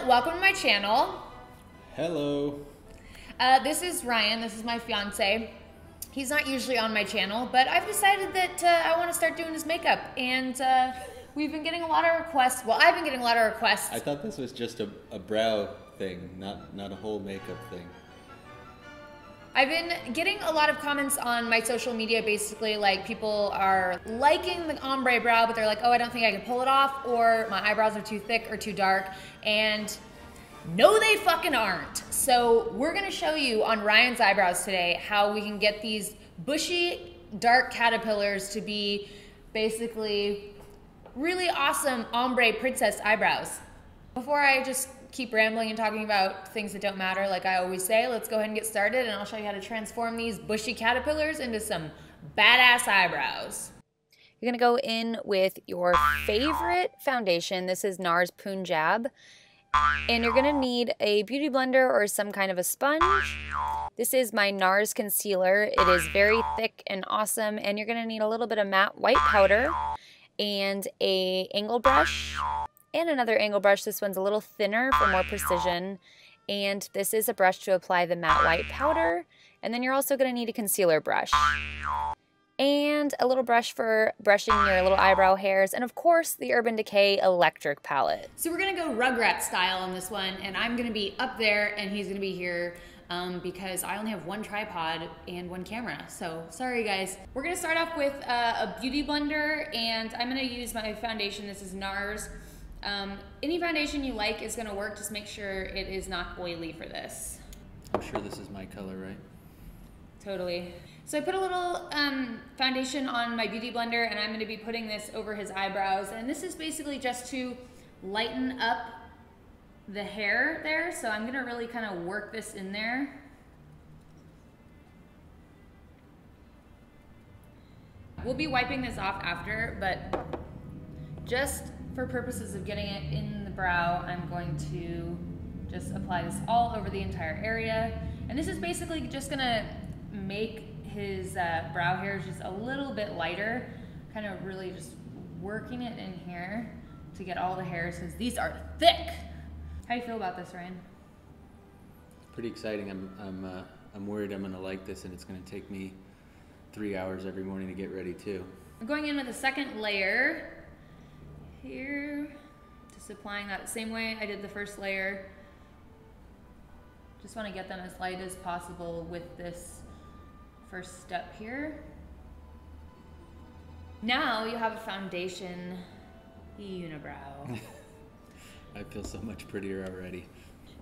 welcome to my channel. Hello. This is Ryan, this is my fiance. He's not usually on my channel, but I've decided that I want to start doing his makeup, and we've been getting a lot of requests. Well, I've been getting a lot of requests. I thought this was just a brow thing, not a whole makeup thing. I've been getting a lot of comments on my social media, basically, like people are liking the ombre brow, but they're like, oh, I don't think I can pull it off, or my eyebrows are too thick or too dark, and no, they fucking aren't. So we're gonna show you on Ryan's eyebrows today how we can get these bushy, dark caterpillars to be basically really awesome ombre princess eyebrows. Before I just keep rambling and talking about things that don't matter like I always say, let's go ahead and get started, and I'll show you how to transform these bushy caterpillars into some badass eyebrows. You're gonna go in with your favorite foundation. This is NARS Punjab. And you're gonna need a beauty blender or some kind of a sponge. This is my NARS concealer. It is very thick and awesome, and you're gonna need a little bit of matte white powder and a angle brush and another angle brush. This one's a little thinner for more precision. And this is a brush to apply the matte white powder. And then you're also gonna need a concealer brush and a little brush for brushing your little eyebrow hairs, and of course the Urban Decay electric palette. So we're gonna go Rugrat style on this one, and I'm gonna be up there and he's gonna be here because I only have one tripod and one camera, so sorry guys. We're gonna start off with a beauty blender, and I'm gonna use my foundation. This is NARS. Any foundation you like is gonna work, just make sure it is not oily for this. I'm sure this is my color, right? Totally. So I put a little foundation on my beauty blender, and I'm going to be putting this over his eyebrows. And this is basically just to lighten up the hair there. So I'm going to really kind of work this in there. We'll be wiping this off after, but just for purposes of getting it in the brow, I'm going to just apply this all over the entire area. And this is basically just going to make his brow hairs just a little bit lighter, kind of really just working it in here to get all the hairs, because these are thick. How do you feel about this, Ryan? It's pretty exciting. I'm worried I'm gonna like this, and it's gonna take me 3 hours every morning to get ready too. I'm going in with a second layer here, just applying that the same way I did the first layer. Just want to get them as light as possible with this first step here. Now you have a foundation unibrow. I feel so much prettier already.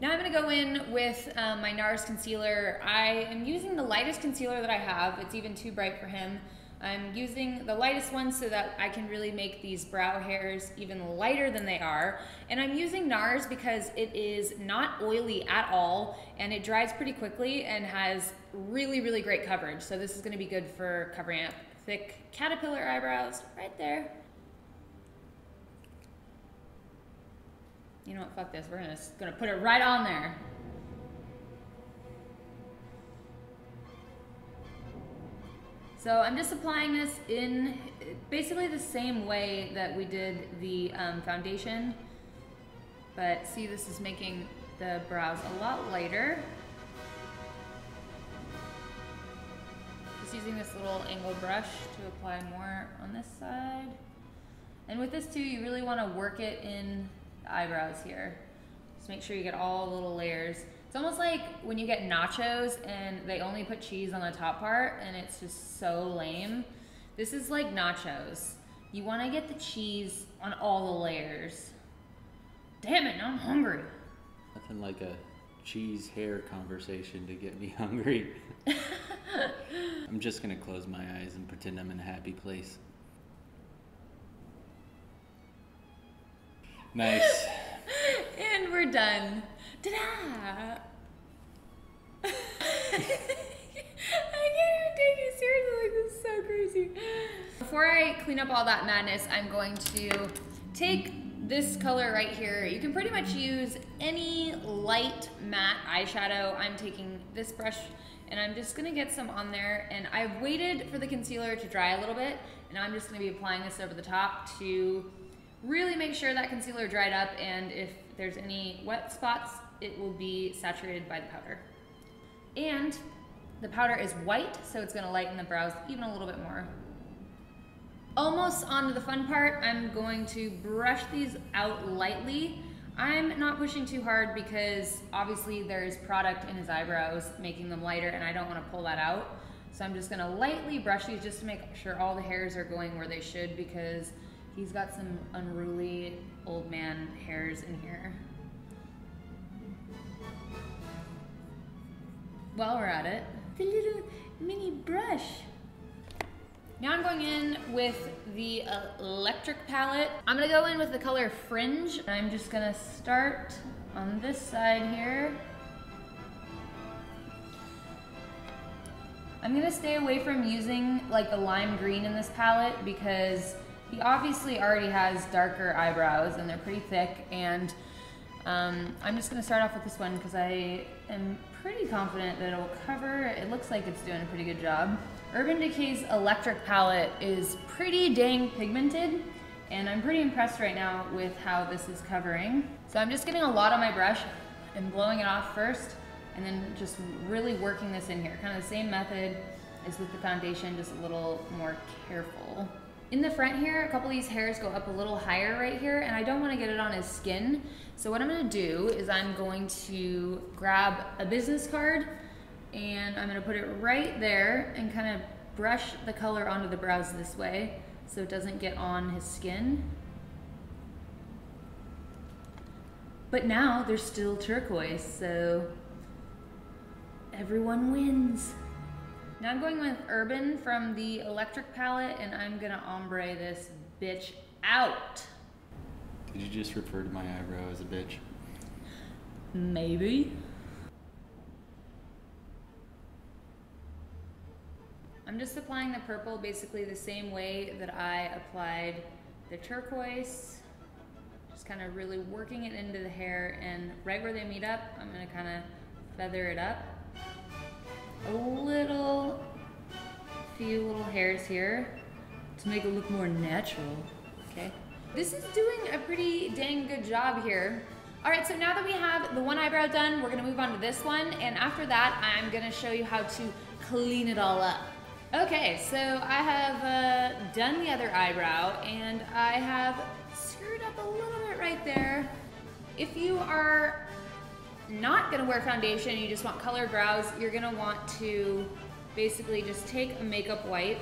Now I'm going to go in with my NARS concealer. I am using the lightest concealer that I have. It's even too bright for him. I'm using the lightest one so that I can really make these brow hairs even lighter than they are. And I'm using NARS because it is not oily at all, and it dries pretty quickly and has really, really great coverage. So this is gonna be good for covering up thick caterpillar eyebrows right there. You know what, fuck this, we're gonna put it right on there. So I'm just applying this in basically the same way that we did the foundation, but see, this is making the brows a lot lighter. Just using this little angle brush to apply more on this side. And with this too, you really want to work it in the eyebrows here. Just make sure you get all the little layers. It's almost like when you get nachos and they only put cheese on the top part and it's just so lame. This is like nachos. You want to get the cheese on all the layers. Damn it, now I'm hungry. Nothing like a cheese hair conversation to get me hungry. I'm just gonna close my eyes and pretend I'm in a happy place. Nice. And we're done. Ta-da! I can't even take it seriously, like, this is so crazy. Before I clean up all that madness, I'm going to take this color right here. You can pretty much use any light matte eyeshadow. I'm taking this brush and I'm just gonna get some on there, and I've waited for the concealer to dry a little bit, and I'm just gonna be applying this over the top to really make sure that concealer dried up, and if there's any wet spots, it will be saturated by the powder. And the powder is white, so it's gonna lighten the brows even a little bit more. Almost onto the fun part. I'm going to brush these out lightly. I'm not pushing too hard because obviously there's product in his eyebrows making them lighter, and I don't want to pull that out. So I'm just gonna lightly brush these just to make sure all the hairs are going where they should, because he's got some unruly old man hairs in here. While we're at it, the little mini brush. Now I'm going in with the electric palette. I'm gonna go in with the color Fringe. I'm just gonna start on this side here. I'm gonna stay away from using like the lime green in this palette because he obviously already has darker eyebrows and they're pretty thick, and I'm just gonna start off with this one because I am pretty confident that it will cover. It looks like it's doing a pretty good job. Urban Decay's electric palette is pretty dang pigmented, and I'm pretty impressed right now with how this is covering. So I'm just getting a lot on my brush and blowing it off first, and then just really working this in here. Kind of the same method as with the foundation, just a little more careful. In the front here, a couple of these hairs go up a little higher right here, and I don't want to get it on his skin. So what I'm going to do is I'm going to grab a business card, and I'm gonna put it right there and kind of brush the color onto the brows this way so it doesn't get on his skin. But now they're still turquoise, so everyone wins. Now I'm going with Urban from the electric palette, and I'm gonna ombre this bitch out. Did you just refer to my eyebrow as a bitch? Maybe. I'm just applying the purple basically the same way that I applied the turquoise. Just kind of really working it into the hair, and right where they meet up, I'm gonna kind of feather it up. Few little hairs here to make it look more natural, okay? This is doing a pretty dang good job here. All right, so now that we have the one eyebrow done, we're gonna move on to this one, and after that, I'm gonna show you how to clean it all up. Okay, so I have done the other eyebrow, and I have screwed up a little bit right there. If you are not gonna wear foundation, you just want colored brows, you're gonna want to basically just take a makeup wipe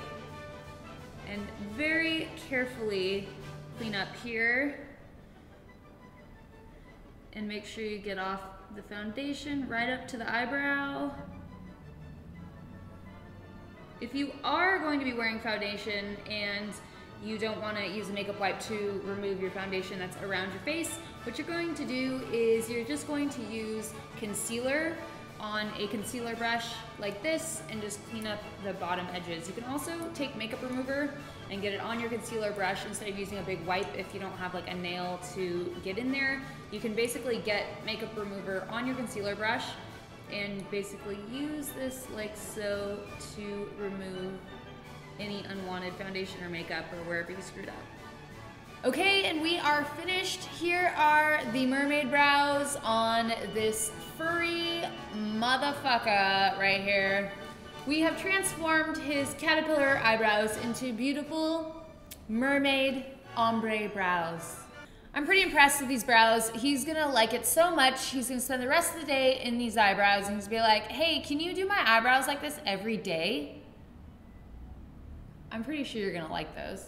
and very carefully clean up here and make sure you get off the foundation right up to the eyebrow. If you are going to be wearing foundation and you don't want to use a makeup wipe to remove your foundation that's around your face, what you're going to do is you're just going to use concealer on a concealer brush like this and just clean up the bottom edges. You can also take makeup remover and get it on your concealer brush instead of using a big wipe if you don't have like a nail to get in there. You can basically get makeup remover on your concealer brush and basically use this like so to remove any unwanted foundation or makeup or wherever you screwed up. Okay, and we are finished. Here are the mermaid brows on this furry motherfucker right here. We have transformed his caterpillar eyebrows into beautiful mermaid ombre brows. I'm pretty impressed with these brows. He's gonna like it so much, he's gonna spend the rest of the day in these eyebrows and he's gonna be like, hey, can you do my eyebrows like this every day? I'm pretty sure you're gonna like those.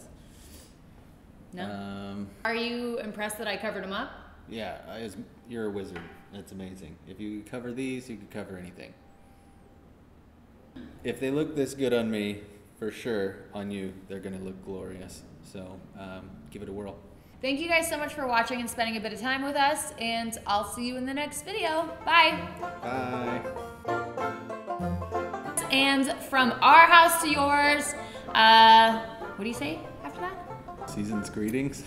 No? Are you impressed that I covered them up? Yeah, you're a wizard. That's amazing. If you cover these, you can cover anything. If they look this good on me, for sure, on you, they're gonna look glorious. So give it a whirl. Thank you guys so much for watching and spending a bit of time with us, and I'll see you in the next video. Bye. Bye. And from our house to yours, what do you say after that? Season's greetings.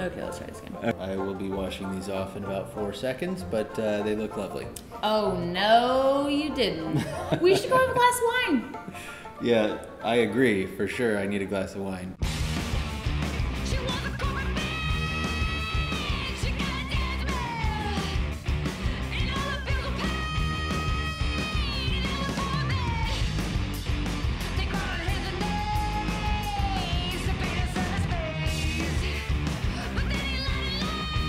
Okay, let's try this again. I will be washing these off in about 4 seconds, but they look lovely. Oh, no, you didn't. We should go have a glass of wine. Yeah, I agree. For sure, I need a glass of wine.